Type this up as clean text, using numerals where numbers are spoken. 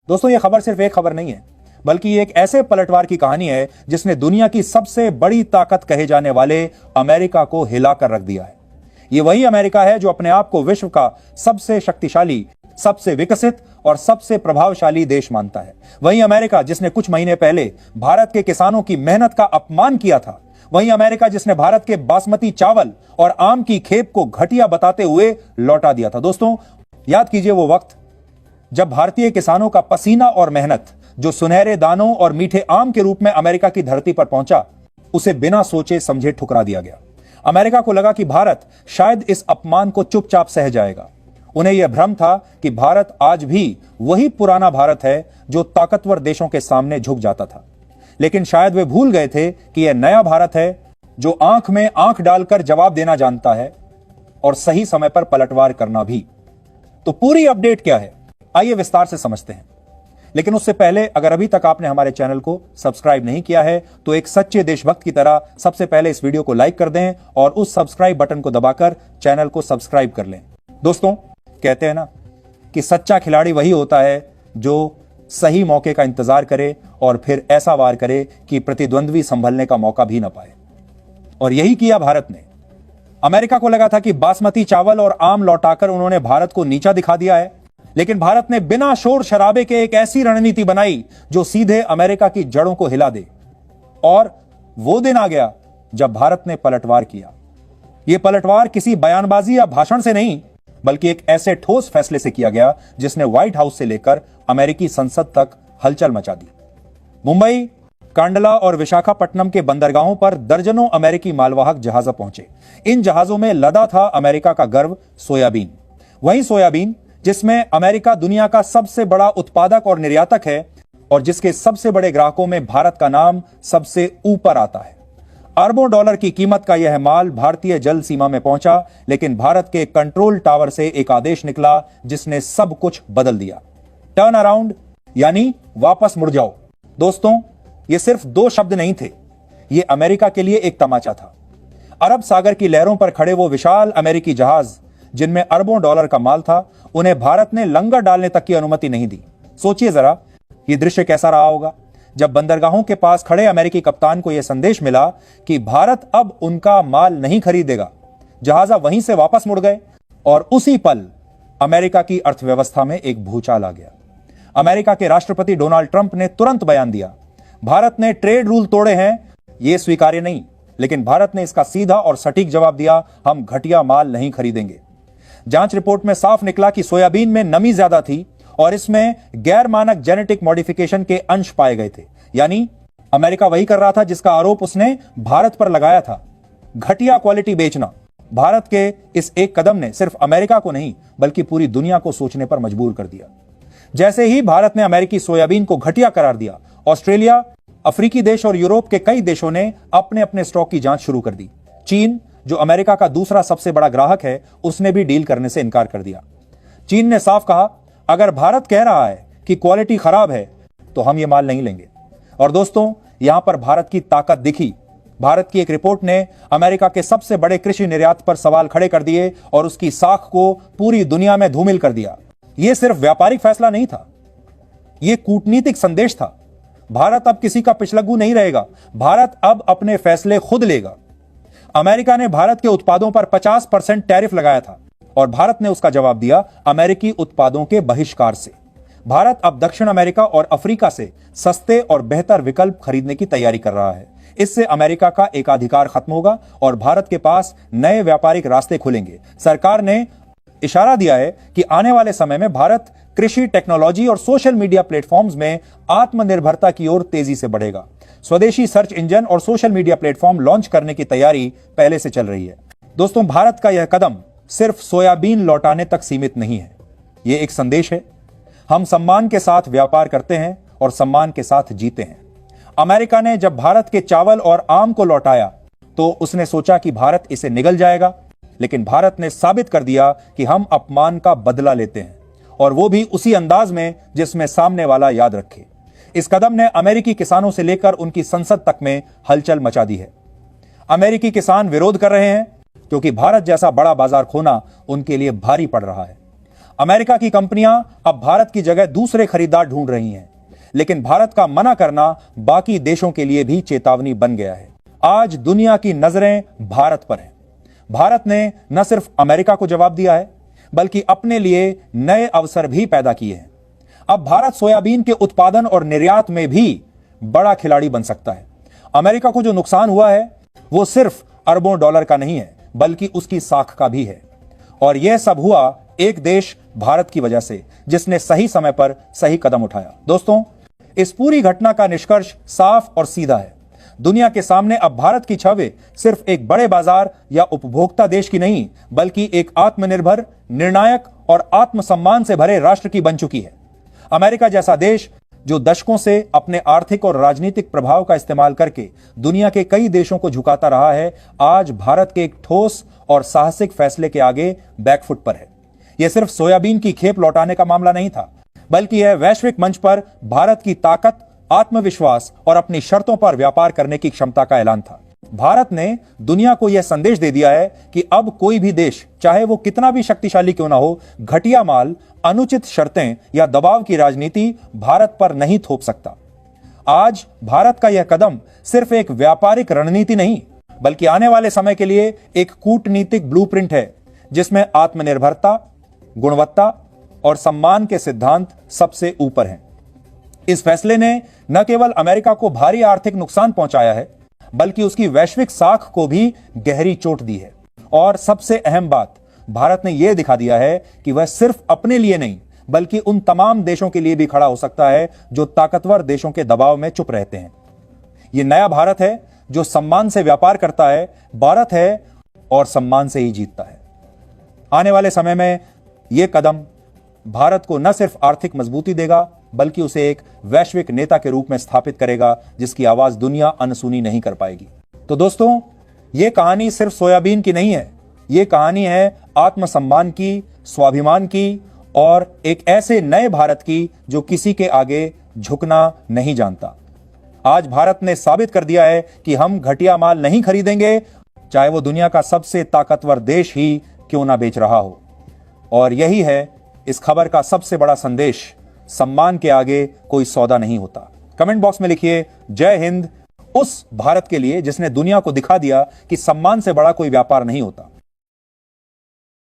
दोस्तों ये खबर सिर्फ एक खबर नहीं है, बल्कि ये एक ऐसे पलटवार की कहानी है जिसने दुनिया की सबसे बड़ी ताकत कहे जाने वाले अमेरिका को हिलाकर रख दिया है। ये वही अमेरिका है जो अपने आप को विश्व का सबसे शक्तिशाली, सबसे विकसित और सबसे प्रभावशाली देश मानता है। वही अमेरिका जिसने कुछ महीने पहले भारत के किसानों की मेहनत का अपमान किया था। वही अमेरिका जिसने भारत के बासमती चावल और आम की खेप को घटिया बताते हुए लौटा दिया था। दोस्तों याद कीजिए वो वक्त जब भारतीय किसानों का पसीना और मेहनत जो सुनहरे दानों और मीठे आम के रूप में अमेरिका की धरती पर पहुंचा, उसे बिना सोचे समझे ठुकरा दिया गया। अमेरिका को लगा कि भारत शायद इस अपमान को चुपचाप सह जाएगा। उन्हें यह भ्रम था कि भारत आज भी वही पुराना भारत है जो ताकतवर देशों के सामने झुक जाता था। लेकिन शायद वे भूल गए थे कि यह नया भारत है जो आंख में आंख डालकर जवाब देना जानता है और सही समय पर पलटवार करना भी। तो पूरी अपडेट क्या है, आइए विस्तार से समझते हैं। लेकिन उससे पहले अगर अभी तक आपने हमारे चैनल को सब्सक्राइब नहीं किया है तो एक सच्चे देशभक्त की तरह सबसे पहले इस वीडियो को लाइक कर दें और उस सब्सक्राइब बटन को दबाकर चैनल को सब्सक्राइब कर लें। दोस्तों कहते हैं ना कि सच्चा खिलाड़ी वही होता है जो सही मौके का इंतजार करे और फिर ऐसा वार करे कि प्रतिद्वंद्वी संभलने का मौका भी ना पाए। और यही किया भारत ने। अमेरिका को लगा था कि बासमती चावल और आम लौटाकर उन्होंने भारत को नीचा दिखा दिया है, लेकिन भारत ने बिना शोर शराबे के एक ऐसी रणनीति बनाई जो सीधे अमेरिका की जड़ों को हिला दे। और वो दिन आ गया जब भारत ने पलटवार किया। यह पलटवार किसी बयानबाजी या भाषण से नहीं, बल्कि एक ऐसे ठोस फैसले से किया गया जिसने व्हाइट हाउस से लेकर अमेरिकी संसद तक हलचल मचा दी। मुंबई, कांडला और विशाखापट्टनम के बंदरगाहों पर दर्जनों अमेरिकी मालवाहक जहाज पहुंचे। इन जहाजों में लदा था अमेरिका का गर्व सोयाबीन। वही सोयाबीन जिसमें अमेरिका दुनिया का सबसे बड़ा उत्पादक और निर्यातक है और जिसके सबसे बड़े ग्राहकों में भारत का नाम सबसे ऊपर आता है। अरबों डॉलर की कीमत का यह माल भारतीय जल सीमा में पहुंचा, लेकिन भारत के कंट्रोल टावर से एक आदेश निकला जिसने सब कुछ बदल दिया। टर्न अराउंड, यानी वापस मुड़ जाओ। दोस्तों ये सिर्फ दो शब्द नहीं थे, ये अमेरिका के लिए एक तमाचा था। अरब सागर की लहरों पर खड़े वो विशाल अमेरिकी जहाज जिनमें अरबों डॉलर का माल था, उन्हें भारत ने लंगर डालने तक की अनुमति नहीं दी। सोचिए जरा यह दृश्य कैसा रहा होगा जब बंदरगाहों के पास खड़े अमेरिकी कप्तान को यह संदेश मिला कि भारत अब उनका माल नहीं खरीदेगा। जहाजा वहीं से वापस मुड़ गए और उसी पल अमेरिका की अर्थव्यवस्था में एक भूचाल आ गया। अमेरिका के राष्ट्रपति डोनाल्ड ट्रंप ने तुरंत बयान दिया, भारत ने ट्रेड रूल तोड़े हैं, यह स्वीकार्य नहीं। लेकिन भारत ने इसका सीधा और सटीक जवाब दिया, हम घटिया माल नहीं खरीदेंगे। जांच रिपोर्ट में साफ निकला कि सोयाबीन में नमी ज्यादा थी और इसमें गैर मानक जेनेटिक मॉडिफिकेशन के अंश पाए गए थे। यानी अमेरिका वही कर रहा था जिसका आरोप उसने भारत पर लगाया था, घटिया क्वालिटी बेचना। भारत के इस एक कदम ने सिर्फ अमेरिका को नहीं बल्कि पूरी दुनिया को सोचने पर मजबूर कर दिया। जैसे ही भारत ने अमेरिकी सोयाबीन को घटिया करार दिया, ऑस्ट्रेलिया, अफ्रीकी देश और यूरोप के कई देशों ने अपने अपने स्टॉक की जांच शुरू कर दी। चीन, जो अमेरिका का दूसरा सबसे बड़ा ग्राहक है, उसने भी डील करने से इनकार कर दिया। चीन ने साफ कहा, अगर भारत कह रहा है कि क्वालिटी खराब है तो हम ये माल नहीं लेंगे। और दोस्तों यहां पर भारत की ताकत दिखी। भारत की एक रिपोर्ट ने अमेरिका के सबसे बड़े कृषि निर्यात पर सवाल खड़े कर दिए और उसकी साख को पूरी दुनिया में धूमिल कर दिया। यह सिर्फ व्यापारिक फैसला नहीं था, यह कूटनीतिक संदेश था। भारत अब किसी का पिछलग्गू नहीं रहेगा, भारत अब अपने फैसले खुद लेगा। अमेरिका ने भारत के उत्पादों पर 50% टैरिफ लगाया था और भारत ने उसका जवाब दिया अमेरिकी उत्पादों के बहिष्कार से। भारत अब दक्षिण अमेरिका और अफ्रीका से सस्ते और बेहतर विकल्प खरीदने की तैयारी कर रहा है। इससे अमेरिका का एकाधिकार खत्म होगा और भारत के पास नए व्यापारिक रास्ते खुलेंगे। सरकार ने इशारा दिया है कि आने वाले समय में भारत कृषि, टेक्नोलॉजी और सोशल मीडिया प्लेटफॉर्म्स में आत्मनिर्भरता की ओर तेजी से बढ़ेगा। स्वदेशी सर्च इंजन और सोशल मीडिया प्लेटफॉर्म लॉन्च करने की तैयारी पहले से चल रही है। दोस्तों भारत का यह कदम सिर्फ सोयाबीन लौटाने तक सीमित नहीं है, यह एक संदेश है, हम सम्मान के साथ व्यापार करते हैं और सम्मान के साथ जीते हैं। अमेरिका ने जब भारत के चावल और आम को लौटाया तो उसने सोचा कि भारत इसे निगल जाएगा, लेकिन भारत ने साबित कर दिया कि हम अपमान का बदला लेते हैं, और वो भी उसी अंदाज में जिसमें सामने वाला याद रखे। इस कदम ने अमेरिकी किसानों से लेकर उनकी संसद तक में हलचल मचा दी है। अमेरिकी किसान विरोध कर रहे हैं क्योंकि भारत जैसा बड़ा बाजार खोना उनके लिए भारी पड़ रहा है। अमेरिका की कंपनियां अब भारत की जगह दूसरे खरीदार ढूंढ रही हैं, लेकिन भारत का मना करना बाकी देशों के लिए भी चेतावनी बन गया है। आज दुनिया की नजरें भारत पर हैं। भारत ने न सिर्फ अमेरिका को जवाब दिया है, बल्कि अपने लिए नए अवसर भी पैदा किए हैं। अब भारत सोयाबीन के उत्पादन और निर्यात में भी बड़ा खिलाड़ी बन सकता है। अमेरिका को जो नुकसान हुआ है वो सिर्फ अरबों डॉलर का नहीं है, बल्कि उसकी साख का भी है। और यह सब हुआ एक देश भारत की वजह से, जिसने सही समय पर सही कदम उठाया। दोस्तों, इस पूरी घटना का निष्कर्ष साफ और सीधा है। दुनिया के सामने अब भारत की छवि सिर्फ एक बड़े बाजार या उपभोक्ता देश की नहीं, बल्कि एक आत्मनिर्भर, निर्णायक और आत्मसम्मान से भरे राष्ट्र की बन चुकी है। अमेरिका जैसा देश जो दशकों से अपने आर्थिक और राजनीतिक प्रभाव का इस्तेमाल करके दुनिया के कई देशों को झुकाता रहा है, आज भारत के एक ठोस और साहसिक फैसले के आगे बैकफुट पर है। यह सिर्फ सोयाबीन की खेप लौटाने का मामला नहीं था, बल्कि यह वैश्विक मंच पर भारत की ताकत, आत्मविश्वास और अपनी शर्तों पर व्यापार करने की क्षमता का ऐलान था। भारत ने दुनिया को यह संदेश दे दिया है कि अब कोई भी देश, चाहे वो कितना भी शक्तिशाली क्यों ना हो, घटिया माल, अनुचित शर्तें या दबाव की राजनीति भारत पर नहीं थोप सकता। आज भारत का यह कदम सिर्फ एक व्यापारिक रणनीति नहीं, बल्कि आने वाले समय के लिए एक कूटनीतिक ब्लूप्रिंट है, जिसमें आत्मनिर्भरता, गुणवत्ता और सम्मान के सिद्धांत सबसे ऊपर हैं। इस फैसले ने न केवल अमेरिका को भारी आर्थिक नुकसान पहुंचाया है, बल्कि उसकी वैश्विक साख को भी गहरी चोट दी है। और सबसे अहम बात, भारत ने यह दिखा दिया है कि वह सिर्फ अपने लिए नहीं, बल्कि उन तमाम देशों के लिए भी खड़ा हो सकता है जो ताकतवर देशों के दबाव में चुप रहते हैं। यह नया भारत है जो सम्मान से व्यापार करता है, भारत है और सम्मान से ही जीतता है। आने वाले समय में यह कदम भारत को न सिर्फ आर्थिक मजबूती देगा, बल्कि उसे एक वैश्विक नेता के रूप में स्थापित करेगा, जिसकी आवाज दुनिया अनसुनी नहीं कर पाएगी। तो दोस्तों, यह कहानी सिर्फ सोयाबीन की नहीं है, यह कहानी है आत्मसम्मान की, स्वाभिमान की और एक ऐसे नए भारत की जो किसी के आगे झुकना नहीं जानता। आज भारत ने साबित कर दिया है कि हम घटिया माल नहीं खरीदेंगे, चाहे वो दुनिया का सबसे ताकतवर देश ही क्यों ना बेच रहा हो। और यही है इस खबर का सबसे बड़ा संदेश, सम्मान के आगे कोई सौदा नहीं होता। कमेंट बॉक्स में लिखिए जय हिंद उस भारत के लिए जिसने दुनिया को दिखा दिया कि सम्मान से बड़ा कोई व्यापार नहीं होता।